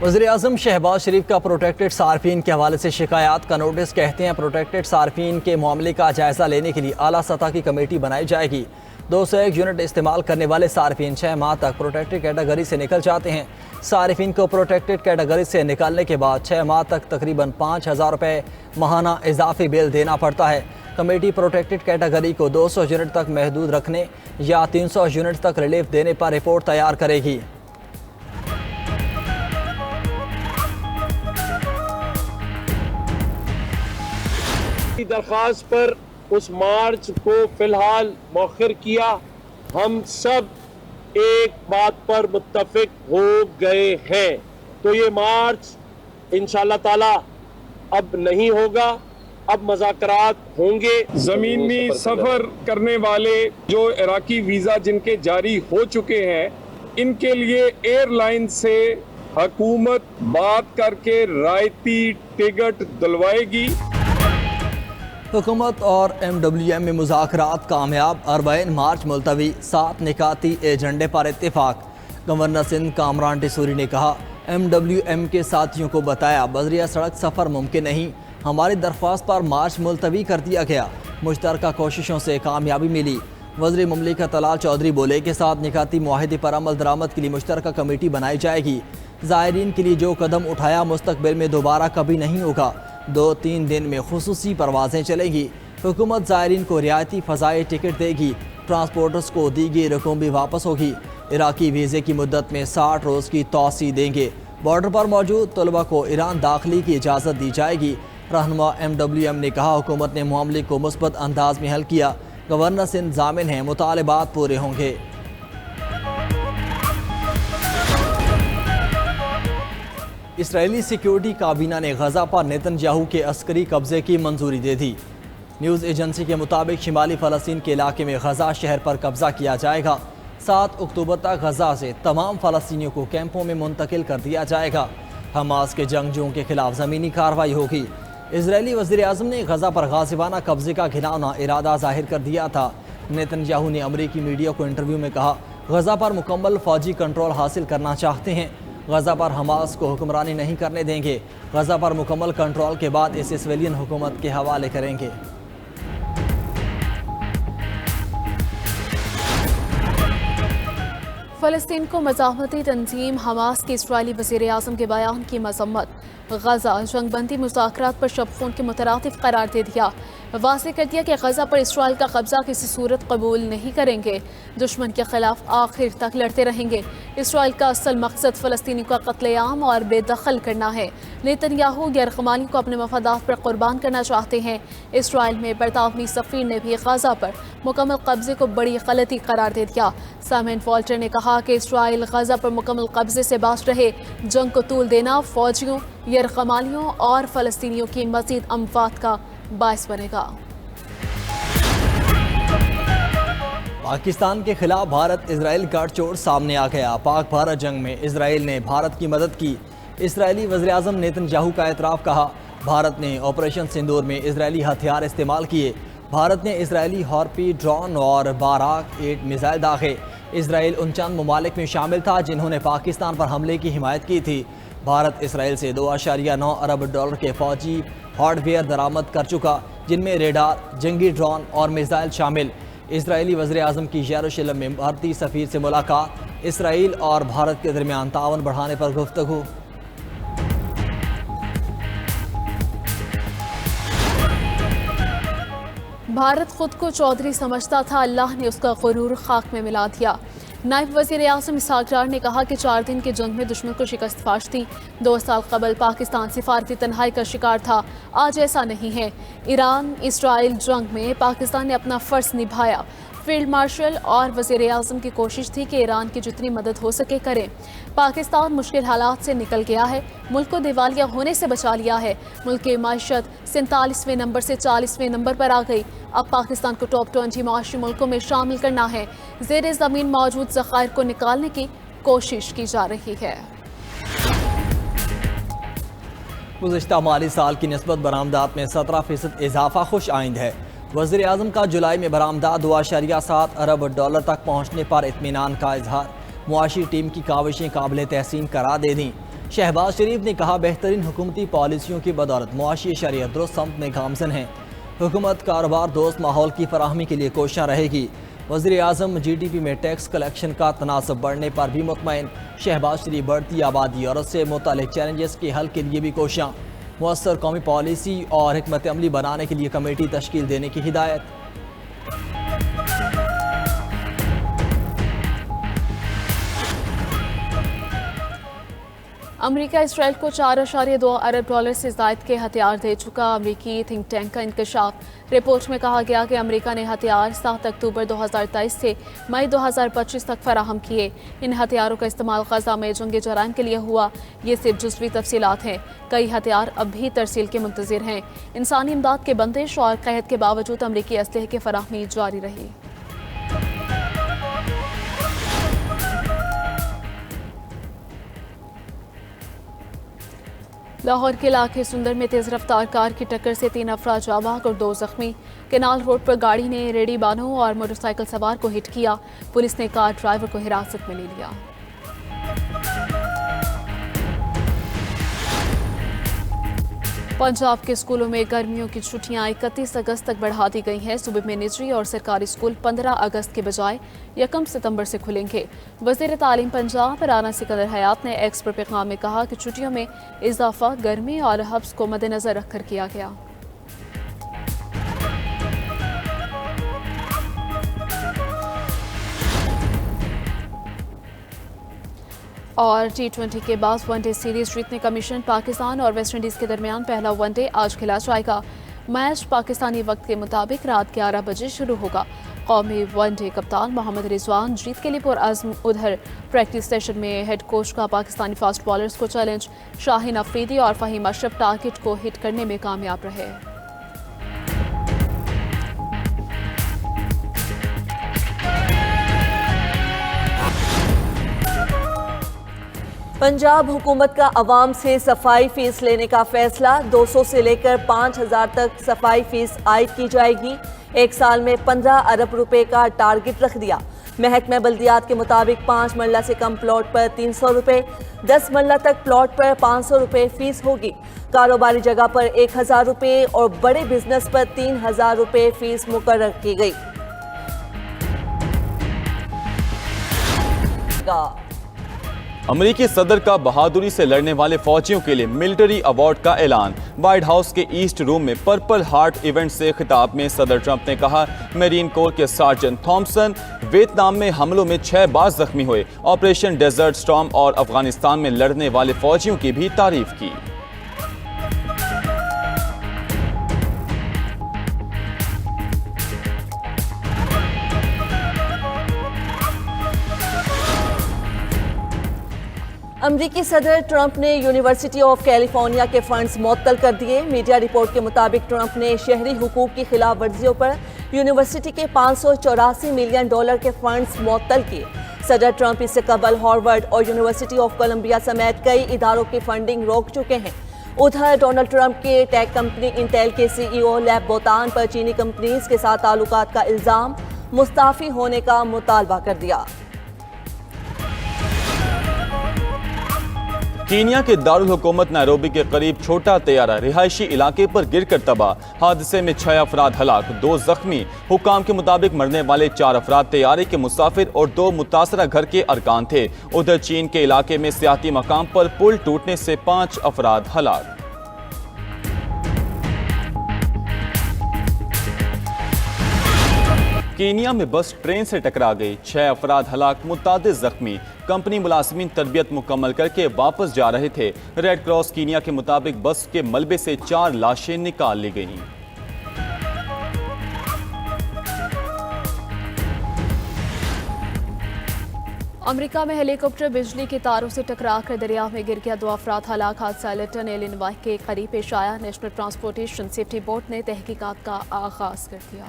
وزیراعظم شہباز شریف کا پروٹیکٹڈ صارفین کے حوالے سے شکایات کا نوٹس. کہتے ہیں پروٹیکٹڈ صارفین کے معاملے کا جائزہ لینے کے لیے اعلیٰ سطح کی کمیٹی بنائی جائے گی. 201 یونٹ استعمال کرنے والے صارفین 6 ماہ تک پروٹیکٹڈ کیٹیگری سے نکل جاتے ہیں. صارفین کو پروٹیکٹڈ کیٹیگری سے نکالنے کے بعد 6 ماہ تک تقریباً 5,000 روپے ماہانہ اضافی بل دینا پڑتا ہے. کمیٹی پروٹیکٹڈ کیٹیگری کو 200 یونٹ تک محدود رکھنے یا 300 یونٹ تک ریلیف دینے پر رپورٹ تیار کرے گی. درخواست پر اس مارچ کو فی الحال مؤخر کیا. ہم سب ایک بات پر متفق ہو گئے ہیں تو یہ مارچ انشاءاللہ تعالی اب نہیں ہوگا، اب مذاکرات ہوں گے. زمینی سفر کرنے والے جو عراقی ویزا جن کے جاری ہو چکے ہیں ان کے لیے ایئر لائن سے حکومت بات کر کے رعایتی ٹکٹ دلوائے گی. حکومت اور MWM میں مذاکرات کامیاب. 40 مارچ ملتوی. 7 نکاتی ایجنڈے پر اتفاق. گورنر سندھ کامران ٹیسوری نے کہا MWM کے ساتھیوں کو بتایا بذریعہ سڑک سفر ممکن نہیں. ہماری درخواست پر مارچ ملتوی کر دیا گیا. مشترکہ کوششوں سے کامیابی ملی. وزیر مملکت طلال چودھری بولے کہ 7 نکاتی معاہدے پر عمل درآمد کے لیے مشترکہ کمیٹی بنائی جائے گی. زائرین کے لیے جو قدم اٹھایا مستقبل میں دوبارہ کبھی نہیں ہوگا. 2-3 دن میں خصوصی پروازیں چلیں گی. حکومت زائرین کو رعایتی فضائی ٹکٹ دے گی. ٹرانسپورٹرز کو دی گئی رقم بھی واپس ہوگی. عراقی ویزے کی مدت میں 60 روز کی توسیع دیں گے. بارڈر پر موجود طلبہ کو ایران داخلی کی اجازت دی جائے گی. رہنما MWM نے کہا حکومت نے معاملے کو مثبت انداز میں حل کیا. گورنر سندھ ضامن ہیں مطالبات پورے ہوں گے. اسرائیلی سیکیورٹی کابینہ نے غزہ پر نیتن یاہو کے عسکری قبضے کی منظوری دے دی. نیوز ایجنسی کے مطابق شمالی فلسطین کے علاقے میں غزہ شہر پر قبضہ کیا جائے گا. 7 اکتوبر تک غزہ سے تمام فلسطینیوں کو کیمپوں میں منتقل کر دیا جائے گا. حماس کے جنگجوؤں کے خلاف زمینی کارروائی ہوگی. اسرائیلی وزیراعظم نے غزہ پر غاصبانہ قبضے کا گھناؤنا ارادہ ظاہر کر دیا تھا. نیتن یاہو نے امریکی میڈیا کو انٹرویو میں کہا غزہ پر مکمل فوجی کنٹرول حاصل کرنا چاہتے ہیں. غزہ پر حماس کو حکمرانی نہیں کرنے دیں گے. غزہ پر مکمل کنٹرول کے بعد اسے سویلین حکومت کے حوالے کریں گے. فلسطین کو مزاحمتی تنظیم حماس کے اسرائیلی وزیر اعظم کے بیان کی مذمت. غزہ جنگ بندی مذاکرات پر شب خون کے مترادف قرار دے دیا. واضح کر دیا کہ غزہ پر اسرائیل کا قبضہ کسی صورت قبول نہیں کریں گے. دشمن کے خلاف آخر تک لڑتے رہیں گے. اسرائیل کا اصل مقصد فلسطینی کا قتل عام اور بے دخل کرنا ہے. نیتن یاہو غیرقمانی کو اپنے مفادات پر قربان کرنا چاہتے ہیں. اسرائیل میں برطانوی سفیر نے بھی غزہ پر مکمل قبضے کو بڑی غلطی قرار دے دیا. سامین والٹر نے کہا کہ اسرائیل غزہ پر مکمل قبضے سے باز رہے. جنگ کو طول دینا فوجیوں، یرغمالیوں اور فلسطینیوں کی مزید اموات کا باعث بنے گا. پاکستان کے خلاف بھارت اسرائیل گاڑ چوڑ سامنے آ گیا. پاک بھارت جنگ میں اسرائیل نے بھارت کی مدد کی. اسرائیلی وزیراعظم نیتن یاہو کا اعتراف. کہا بھارت نے آپریشن سندور میں اسرائیلی ہتھیار استعمال کیے. بھارت نے اسرائیلی ہارپی ڈرون اور باراک 8 میزائل داغے. اسرائیل ان چند ممالک میں شامل تھا جنہوں نے پاکستان پر حملے کی حمایت کی تھی. بھارت اسرائیل سے $2.9 ارب کے فوجی ہارڈ ویئر درآمد کر چکا جن میں ریڈار، جنگی ڈرون اور میزائل شامل. اسرائیلی وزیر اعظم کی یروشلم میں بھارتی سفیر سے ملاقات. اسرائیل اور بھارت کے درمیان تعاون بڑھانے پر گفتگو. بھارت خود کو چودھری سمجھتا تھا، اللہ نے اس کا غرور خاک میں ملا دیا. نائب وزیر اعظم اسحاق ڈار نے کہا کہ 4 دن کی جنگ میں دشمن کو شکست فاش تھی. 2 سال قبل پاکستان سفارتی تنہائی کا شکار تھا. آج ایسا نہیں ہے. ایران اسرائیل جنگ میں پاکستان نے اپنا فرض نبھایا. فیلڈ مارشل اور وزیر اعظم کی کوشش تھی کہ ایران کی جتنی مدد ہو سکے کریں. پاکستان مشکل حالات سے نکل گیا ہے. ملک کو دیوالیہ ہونے سے بچا لیا ہے. ملک کی معیشت 47ویں نمبر سے 40ویں نمبر پر آ گئی. اب پاکستان کو ٹاپ 20 معاشی ملکوں میں شامل کرنا ہے. زیر زمین موجود ذخائر کو نکالنے کی کوشش کی جا رہی ہے. گزشتہ مالی سال کی نسبت برآمدات میں 17% اضافہ خوش آئند ہے. وزیر اعظم کا جولائی میں برآمدات $2.7 ارب تک پہنچنے پر اطمینان کا اظہار. معاشی ٹیم کی کاوشیں قابل تحسین قرار دے دیں. شہباز شریف نے کہا بہترین حکومتی پالیسیوں کی بدولت معاشی شریعت درست سمت میں گامزن ہے، حکومت کاروبار دوست ماحول کی فراہمی کے لیے کوشاں رہے گی۔ وزیر اعظم جی ڈی پی میں ٹیکس کلیکشن کا تناسب بڑھنے پر بھی مطمئن، شہباز شریف بڑھتی آبادی اور اس سے متعلق چیلنجز کے حل کے لیے بھی کوشاں، مؤثر قومی پالیسی اور حکمت عملی بنانے کے لیے کمیٹی تشکیل دینے کی ہدایت۔ امریکہ اسرائیل کو 4.2 ارب ڈالر سے زائد کے ہتھیار دے چکا۔ امریکی تھنک ٹینک کا انکشاف رپورٹ میں کہا گیا کہ امریکہ نے ہتھیار 7 اکتوبر 2023 سے مئی 2025 تک فراہم کیے۔ ان ہتھیاروں کا استعمال غزہ میں جنگی جرائم کے لیے ہوا۔ یہ صرف جزوی تفصیلات ہیں، کئی ہتھیار اب بھی ترسیل کے منتظر ہیں۔ انسانی امداد کے بندش اور قحط کے باوجود امریکی اسلحے کی فراہمی جاری رہی۔ لاہور کے علاقے سندر میں تیز رفتار کار کی ٹکر سے 3 افراد جاں بحق اور 2 زخمی۔ کینال روڈ پر گاڑی نے ریڑھی بانوں اور موٹر سائیکل سوار کو ہٹ کیا۔ پولیس نے کار ڈرائیور کو حراست میں لے لیا۔ پنجاب کے اسکولوں میں گرمیوں کی چھٹیاں 31 اگست تک بڑھا دی گئی ہیں۔ صوبے میں نجی اور سرکاری اسکول 15 اگست کے بجائے 1 ستمبر سے کھلیں گے۔ وزیر تعلیم پنجاب رانا سکندر حیات نے ایکس پر پیغام میں کہا کہ چھٹیوں میں اضافہ گرمی اور حبس کو مد نظر رکھ کر کیا گیا۔ اور T20 کے بعد ون ڈے سیریز جیتنے کا مشن پاکستان اور ویسٹ انڈیز کے درمیان پہلا ون ڈے آج کھیلا جائے گا۔ میچ پاکستانی وقت کے مطابق رات 11 بجے شروع ہوگا۔ قومی ون ڈے کپتان محمد رضوان جیت کے لیے پرعزم، ادھر پریکٹس سیشن میں ہیڈ کوچ کا پاکستانی فاسٹ بالرز کو چیلنج، شاہین افریدی اور فہیم اشرف ٹارگٹ کو ہٹ کرنے میں کامیاب رہے۔ پنجاب حکومت کا عوام سے صفائی فیس لینے کا فیصلہ، 200 سے لے کر 5000 تک صفائی فیس عائد کی جائے گی۔ 1 سال میں 15 ارب روپے کا ٹارگٹ رکھ دیا۔ محکمہ بلدیات کے مطابق 5 مرلہ سے کم پلاٹ پر 300 روپے، 10 مرلہ تک پلاٹ پر 500 روپے فیس ہوگی۔ کاروباری جگہ پر 1000 روپے اور بڑے بزنس پر 3000 روپے فیس مقرر کی گئی۔ امریکی صدر کا بہادری سے لڑنے والے فوجیوں کے لیے ملٹری ایوارڈ کا اعلان۔ وائٹ ہاؤس کے ایسٹ روم میں پرپل ہارٹ ایونٹ سے خطاب میں صدر ٹرمپ نے کہا میرین کور کے سارجنٹ تھامپسن ویتنام میں حملوں میں 6 بار زخمی ہوئے۔ آپریشن ڈیزرٹ سٹارم اور افغانستان میں لڑنے والے فوجیوں کی بھی تعریف کی۔ امریکی صدر ٹرمپ نے یونیورسٹی آف کیلیفورنیا کے فنڈز معطل کر دیے۔ میڈیا رپورٹ کے مطابق ٹرمپ نے شہری حقوق کی خلاف ورزیوں پر یونیورسٹی کے $584 ملین کے فنڈز معطل کیے۔ صدر ٹرمپ اس سے قبل ہارورڈ اور یونیورسٹی آف کولمبیا سمیت کئی اداروں کی فنڈنگ روک چکے ہیں۔ ادھر ڈونلڈ ٹرمپ کے ٹیک کمپنی انٹیل کے CEO لیب بوتان پر چینی کمپنیز کے ساتھ تعلقات کا الزام، مستعفی ہونے کا مطالبہ کر دیا۔ کینیا کے دارالحکومت نیروبی کے قریب چھوٹا طیارہ رہائشی علاقے پر گر کر تباہ، حادثے میں 6 افراد ہلاک، 2 زخمی۔ حکام کے مطابق مرنے والے 4 افراد طیارے کے مسافر اور 2 متاثرہ گھر کے ارکان تھے۔ ادھر چین کے علاقے میں سیاحتی مقام پر پل ٹوٹنے سے 5 افراد ہلاک۔ کینیا میں بس ٹرین سے ٹکرا گئی، 6 افراد ہلاک، متعدد زخمی۔ کمپنی ملازمین تربیت مکمل کر کے واپس جا رہے تھے۔ ریڈ کراس کینیا کے مطابق بس کے ملبے سے 4 لاشیں نکال لی گئیں۔ امریکہ میں ہیلی کاپٹر بجلی کے تاروں سے ٹکرا کر دریا میں گر گیا، 2 افراد ہلاک۔ حادثہ لیٹن ایلینوائے کے قریب پیش آیا۔ نیشنل ٹرانسپورٹیشن سیفٹی بورڈ نے تحقیقات کا آغاز کر دیا۔